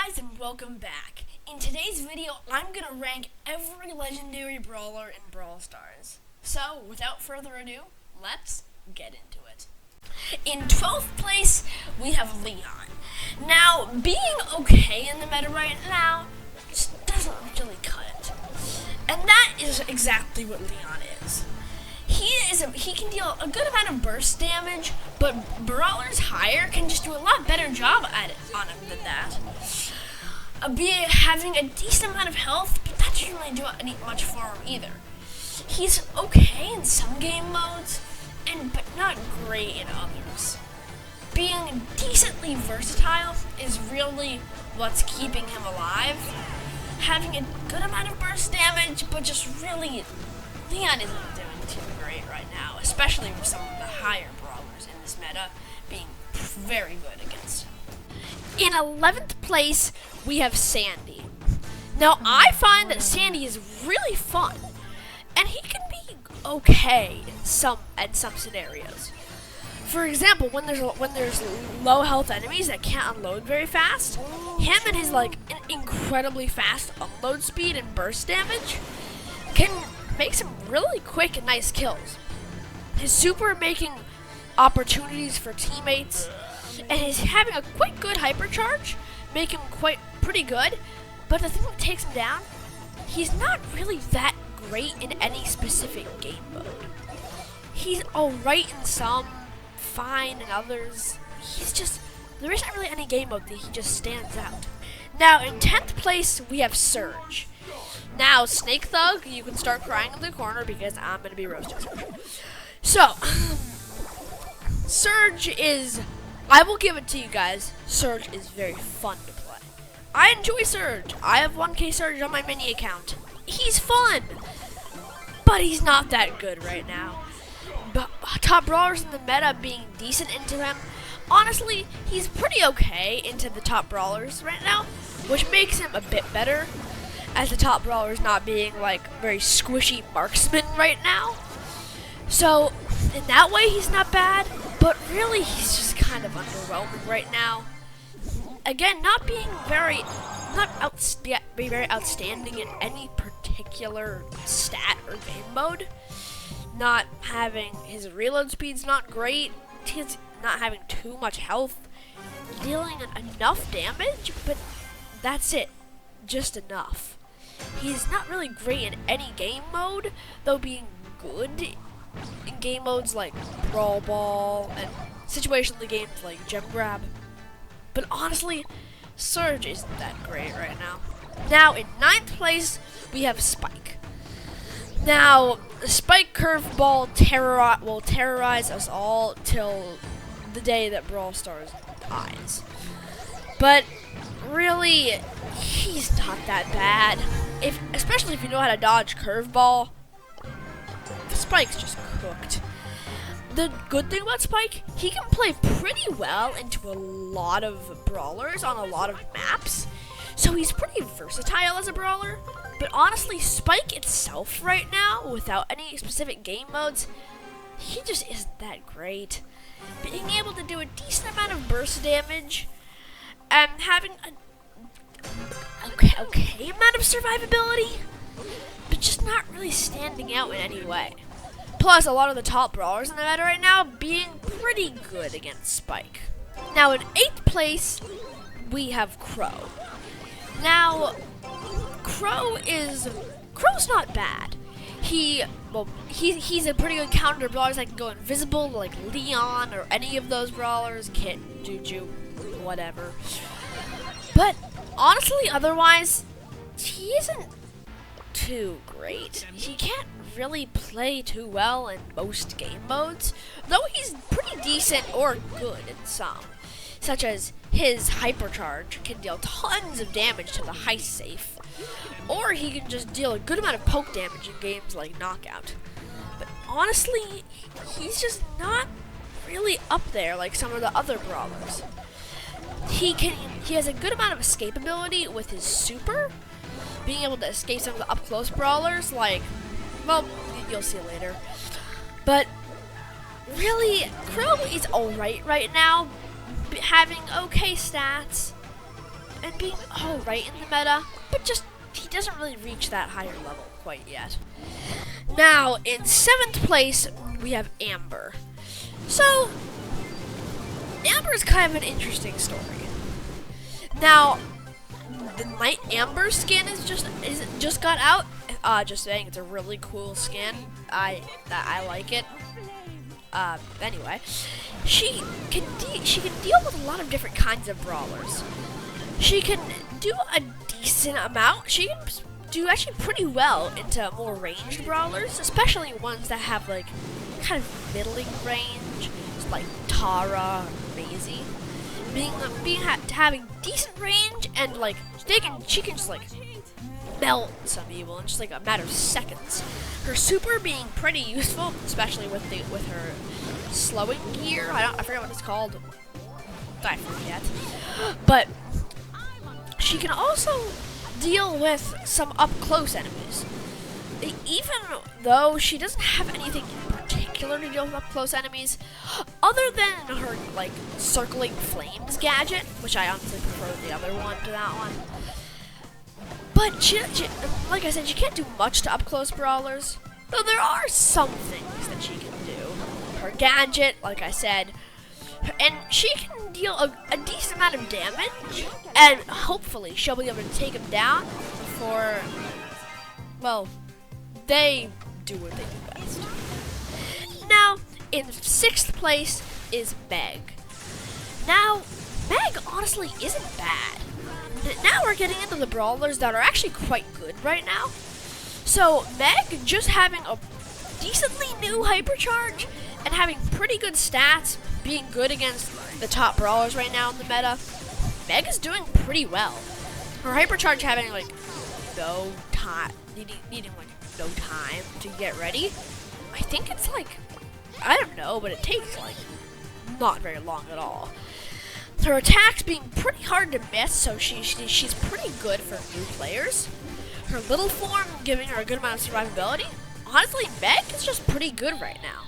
guys, and welcome back. In today's video, I'm going to rank every legendary brawler in Brawl Stars. So, without further ado, let's get into it. In 12th place, we have Leon. Now, being okay in the meta right now just doesn't really cut it. And that is exactly what Leon is. He can deal a good amount of burst damage, but brawlers higher can just do a lot better job at it on him than that. Having a decent amount of health, but that doesn't really do much for him either. He's okay in some game modes, but not great in others. Being decently versatile is really what's keeping him alive. Having a good amount of burst damage, but just really, Leon isn't doing too great right now, especially with some of the higher brawlers in this meta being very good against him. In 11th place, we have Sandy. Now, I find that Sandy is really fun, and he can be okay in some scenarios. For example, when there's low health enemies that can't unload very fast, him and his incredibly fast unload speed and burst damage can make some really quick and nice kills. His super making opportunities for teammates, and his having a quite good hypercharge make him pretty good. But the thing that takes him down, he's not really that great in any specific game mode. He's alright in some, fine in others. There isn't really any game mode that he just stands out. Now in 10th place, we have Serge. Now, Snake Thug, you can start crying in the corner because I'm going to be roasting Serge. So, Serge is, I will give it to you guys, Serge is very fun to play. I enjoy Serge. I have 1K Serge on my mini account. He's fun, but he's not that good right now. But top brawlers in the meta being decent into him, honestly, he's pretty okay into the top brawlers right now, which makes him a bit better, as the top brawlers not being very squishy marksman right now. So in that way he's not bad, but really he's just kind of underwhelming right now. Again, not being very outstanding in any particular stat or game mode. Not having his reload speed's not great. He's not having too much health. Dealing enough damage, but that's it. Just enough. He's not really great in any game mode, though being good in game modes like Brawl Ball and situational games like Gem Grab. But honestly, Serge isn't that great right now. Now in 9th place, we have Spike. Now, the Spike curveball will terrorize us all till the day that Brawl Stars dies. But really, he's not that bad. Especially if you know how to dodge curveball, Spike's just cooked. The good thing about Spike, he can play pretty well into a lot of brawlers on a lot of maps. So he's pretty versatile as a brawler. But honestly, Spike itself right now, without any specific game modes, he just isn't that great. Being able to do a decent amount of burst damage and having a okay amount of survivability, but just not really standing out in any way. Plus, a lot of the top brawlers in the meta right now being pretty good against Spike. Now, in 8th place, we have Crow. Now, Crow's not bad. He's a pretty good counter to brawlers that can go invisible, like Leon or any of those brawlers, Kit, Juju, whatever. But honestly, otherwise, he isn't too great. He can't really play too well in most game modes, though he's pretty decent or good in some, such as his hypercharge can deal tons of damage to the heist safe, or he can just deal a good amount of poke damage in games like Knockout. But honestly, he's just not really up there like some of the other brawlers. He has a good amount of escapability with his super, being able to escape some of the up-close brawlers, you'll see later. But really, Crow is alright right now, having okay stats, and being alright in the meta, but just he doesn't really reach that higher level quite yet. Now, in 7th place, we have Amber. So, Amber is kind of an interesting story. Now, the Night Amber skin just got out. Just saying, it's a really cool skin. I like it. Anyway, she can deal with a lot of different kinds of brawlers. She can do a decent amount. She can do actually pretty well into more ranged brawlers, especially ones that have like kind of middling range, like Tara, or Maisie. Having decent range and like she can just like melt some people in just like a matter of seconds. Her super being pretty useful, especially with her slowing gear. I forget what it's called. I forget. But she can also deal with some up close enemies. Even though she doesn't have anything in particular to deal with up close enemies, other than her like circling flames gadget, which I honestly prefer the other one to that one. But she, like I said, she can't do much to up close brawlers. Though there are some things that she can do. Her gadget, like I said, and she can deal a decent amount of damage, and hopefully she'll be able to take him down before, well, they do what they do best. Now, in 6th place is Meg. Now, Meg honestly isn't bad. Now we're getting into the brawlers that are actually quite good right now. So, Meg just having a decently new hypercharge and having pretty good stats, being good against the top brawlers right now in the meta, Meg is doing pretty well. Her hypercharge having like no time, needing like no time to get ready. I think it's like, I don't know, but it takes like not very long at all. Her attacks being pretty hard to miss, so she's pretty good for new players. Her little form giving her a good amount of survivability. Honestly, Meg is just pretty good right now.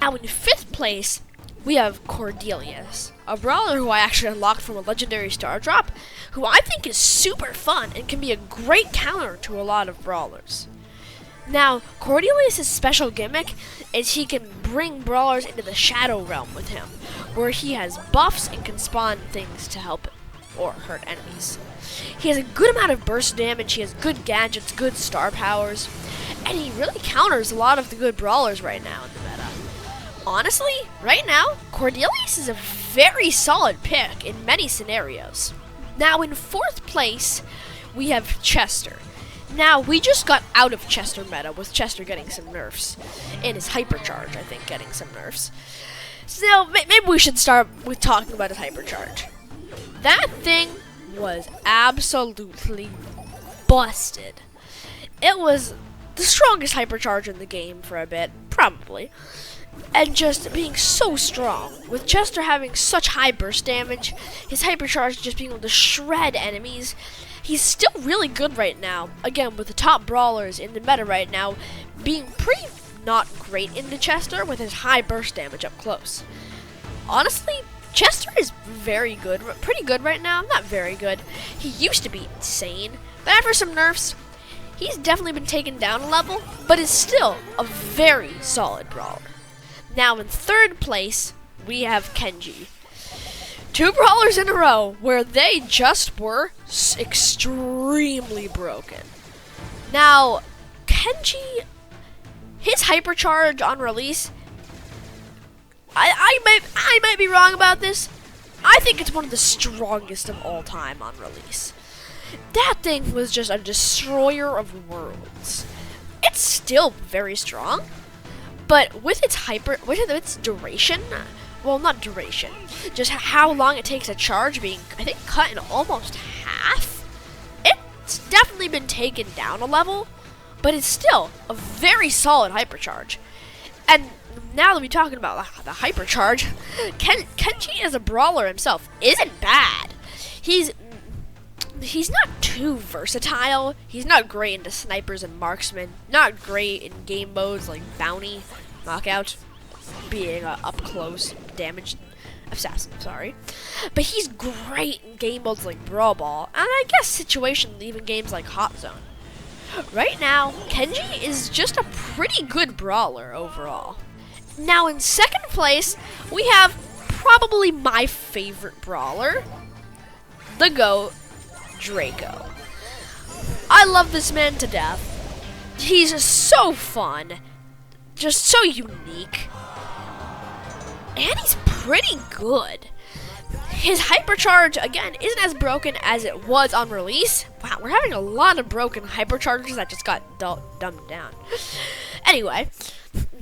Now in 5th place, we have Cordelius, a brawler who I actually unlocked from a legendary star drop, who I think is super fun and can be a great counter to a lot of brawlers. Now, Cordelius' special gimmick is he can bring brawlers into the Shadow Realm with him, where he has buffs and can spawn things to help or hurt enemies. He has a good amount of burst damage, he has good gadgets, good star powers, and he really counters a lot of the good brawlers right now in the meta. Honestly, right now, Cordelius is a very solid pick in many scenarios. Now in 4th place, we have Chester. Now, we just got out of Chester meta with Chester getting some nerfs. And his hypercharge, I think, getting some nerfs. So, maybe we should start with talking about his hypercharge. That thing was absolutely busted. It was the strongest hypercharge in the game for a bit, probably. And just being so strong. With Chester having such high burst damage, his hypercharge just being able to shred enemies. He's still really good right now. Again, with the top brawlers in the meta right now, being pretty not great in the Chester with his high burst damage up close. Honestly, Chester is very good, pretty good right now. Not very good. He used to be insane, but after some nerfs, he's definitely been taken down a level, but is still a very solid brawler. Now in 3rd place, we have Kenji. 2 brawlers in a row where they just were extremely broken. Now, Kenji, his hypercharge on release, I might be wrong about this. I think it's one of the strongest of all time on release. That thing was just a destroyer of worlds. It's still very strong, but with its duration, well, not duration, just how long it takes a charge being, I think, cut in almost half. It's definitely been taken down a level, but it's still a very solid hypercharge. And now that we're talking about the hypercharge, Kenji as a brawler himself isn't bad. He's not too versatile. He's not great into snipers and marksmen. Not great in game modes like bounty, knockout, being up close damage Assassin, sorry. But he's great in game modes like Brawl Ball, and I guess situational even games like Hot Zone. Right now, Kenji is just a pretty good brawler overall. Now in second place, we have probably my favorite brawler, the GOAT, Draco. I love this man to death. He's so fun, just so unique, and he's pretty good. His hypercharge, again, isn't as broken as it was on release. Wow, we're having a lot of broken hypercharges that just got dumbed down. Anyway,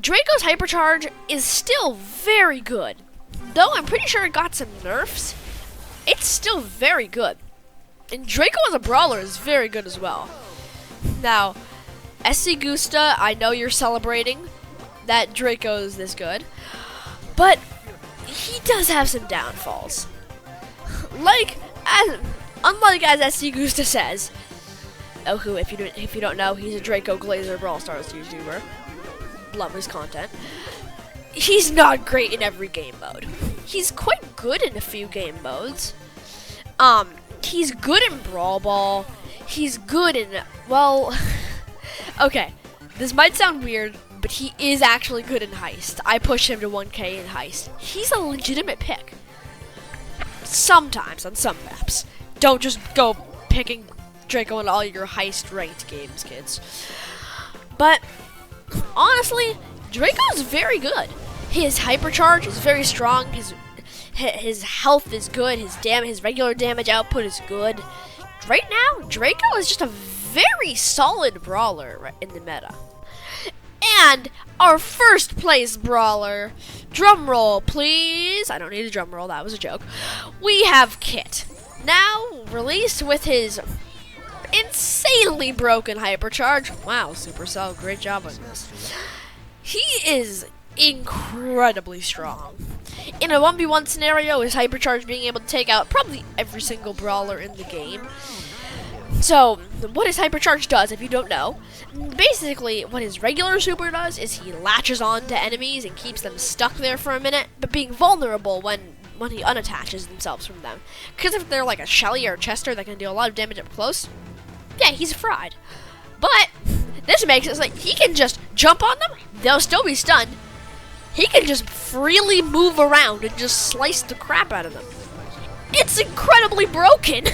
Draco's hypercharge is still very good. Though I'm pretty sure it got some nerfs, it's still very good. And Draco as a brawler is very good as well. Now, SC Gusta, I know you're celebrating that Draco is this good, but he does have some downfalls. Unlike as SC Gusta says, who if you don't know, he's a Draco Glazer Brawl Stars YouTuber. Love his content. He's not great in every game mode. He's quite good in a few game modes. He's good in Brawl Ball. He's good in, well, okay, this might sound weird, but he is actually good in Heist. I pushed him to 1K in Heist. He's a legitimate pick. Sometimes on some maps. Don't just go picking Draco in all your Heist ranked games, kids. But honestly, Draco is very good. His hypercharge is very strong. His health is good. His regular damage output is good. Right now, Draco is just a very solid brawler in the meta. And our first place brawler, drum roll please. I don't need a drum roll, that was a joke. We have Kit. Now released with his insanely broken hypercharge. Wow, Supercell, great job on this. He is incredibly strong. In a 1v1 scenario, his hypercharge being able to take out probably every single brawler in the game. So, what his hypercharge does, if you don't know, basically what his regular super does is he latches on to enemies and keeps them stuck there for a minute, but being vulnerable when he unattaches themselves from them. Because if they're like a Shelly or a Chester that can do a lot of damage up close, yeah, he's fried. But this makes it like he can just jump on them, they'll still be stunned. He can just freely move around and just slice the crap out of them. It's incredibly broken.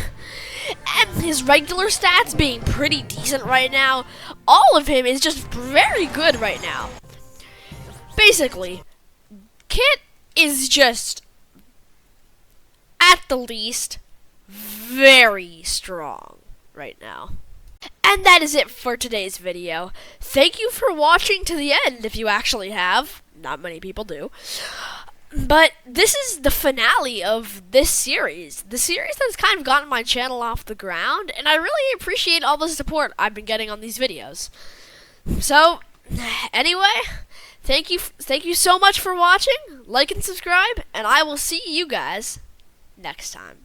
And his regular stats being pretty decent right now, all of him is just very good right now. Basically, Kit is just, at the least, very strong right now. And that is it for today's video. Thank you for watching to the end, if you actually have. Not many people do. But this is the finale of this series. The series that's kind of gotten my channel off the ground, and I really appreciate all the support I've been getting on these videos. So, anyway, thank you so much for watching. Like and subscribe, and I will see you guys next time.